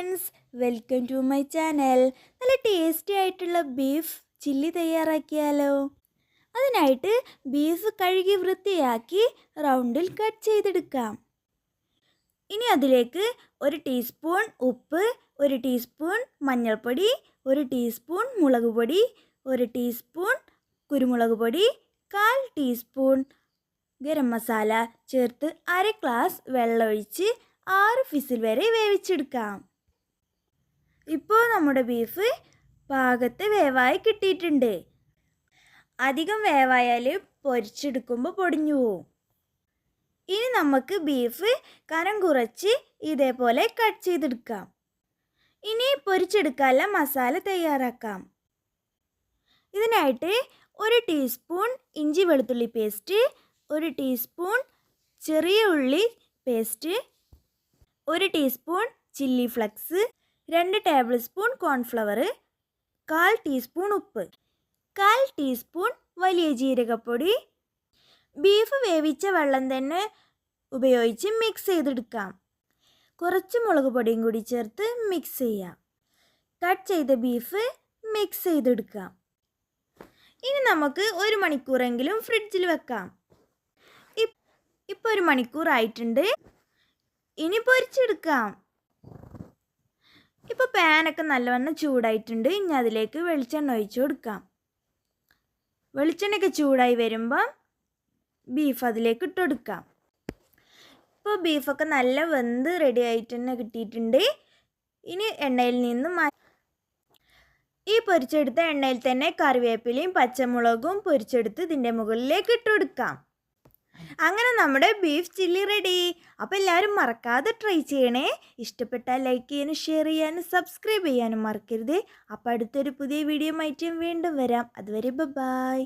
Friends, welcome to my channel. നല്ല tasty ആയിട്ടുള്ള beef chilli തയ്യാറാക്കിയാലോ? അതിനായിട്ട് ബീഫ് കഴുകി വൃത്തിയാക്കി റൗണ്ടിൽ കട്ട് ചെയ്തെടുക്കാം. ഇനി അതിലേക്ക് 1 ടീസ്പൂൺ ഉപ്പ്, 1 ടീസ്പൂൺ മഞ്ഞൾപ്പൊടി, 1 ടീസ്പൂൺ മുളക് പൊടി, 1 ടീസ്പൂൺ കുരുമുളക് പൊടി, 1/4 ടീസ്പൂൺ ഗരം മസാല ചേർത്ത് 1/2 ഗ്ലാസ് വെള്ളമൊഴിച്ച് 6 വിസിൽ വരെ വേവിച്ചെടുക്കാം. ഇപ്പോൾ നമ്മുടെ ബീഫ് പാകത്തെ വേവായി കിട്ടിയിട്ടുണ്ട്. അധികം വേവായാൽ പൊരിച്ചെടുക്കുമ്പോൾ പൊടിഞ്ഞു പോവും. ഇനി നമുക്ക് ബീഫ് കനം കുറച്ച് ഇതേപോലെ കട്ട് ചെയ്തെടുക്കാം. ഇനി പൊരിച്ചെടുക്കാനുള്ള മസാല തയ്യാറാക്കാം. ഇതിനായിട്ട് 1 ടീസ്പൂൺ ഇഞ്ചി വെളുത്തുള്ളി പേസ്റ്റ്, 1 ടീസ്പൂൺ ചെറിയ ഉള്ളി paste, 1 teaspoon chilli flux, 2 table spoon cornflour, 1/4 teaspoon ഉപ്പ്, 1/4 ടീസ്പൂൺ വലിയ ജീരകപ്പൊടി. ബീഫ് വേവിച്ച വെള്ളം തന്നെ ഉപയോഗിച്ച് മിക്സ് ചെയ്തെടുക്കാം. കുറച്ച് മുളക് പൊടിയും കൂടി ചേർത്ത് മിക്സ് ചെയ്യാം. കട്ട് ചെയ്ത ബീഫ് മിക്സ് ചെയ്തെടുക്കാം. ഇനി നമുക്ക് 1 മണിക്കൂറെങ്കിലും ഫ്രിഡ്ജിൽ വെക്കാം. ഇപ്പോൾ 1 മണിക്കൂർ ആയിട്ടുണ്ട്. ഇനി പൊരിച്ചെടുക്കാം. ഇപ്പോൾ പാനൊക്കെ നല്ലവണ്ണം ചൂടായിട്ടുണ്ട്. ഇനി അതിലേക്ക് വെളിച്ചെണ്ണ ഒഴിച്ചു കൊടുക്കാം. വെളിച്ചെണ്ണയൊക്കെ ചൂടായി വരുമ്പം ബീഫ് അതിലേക്ക് ഇട്ട് കൊടുക്കാം. ഇപ്പോൾ ബീഫൊക്കെ നല്ല വെന്ത് റെഡി ആയിട്ട് തന്നെ കിട്ടിയിട്ടുണ്ട്. ഇനി എണ്ണയിൽ നിന്നും ഈ പൊരിച്ചെടുത്ത എണ്ണയിൽ തന്നെ കറിവേപ്പിലയും പച്ചമുളകും പൊരിച്ചെടുത്ത് ഇതിൻ്റെ മുകളിലേക്ക് ഇട്ട് കൊടുക്കാം. അങ്ങനെ നമ്മുടെ ബീഫ് ചില്ലി റെഡി. അപ്പോൾ എല്ലാവരും മറക്കാതെ ട്രൈ ചെയ്യണേ. ഇഷ്ടപ്പെട്ടാൽ ലൈക്ക് ചെയ്യാനും ഷെയർ ചെയ്യാനും സബ്സ്ക്രൈബ് ചെയ്യാനും മറക്കരുത്. അപ്പോൾ അടുത്തൊരു പുതിയ വീഡിയോ ആയിട്ട് വീണ്ടും വരാം. അതുവരെ ബൈ.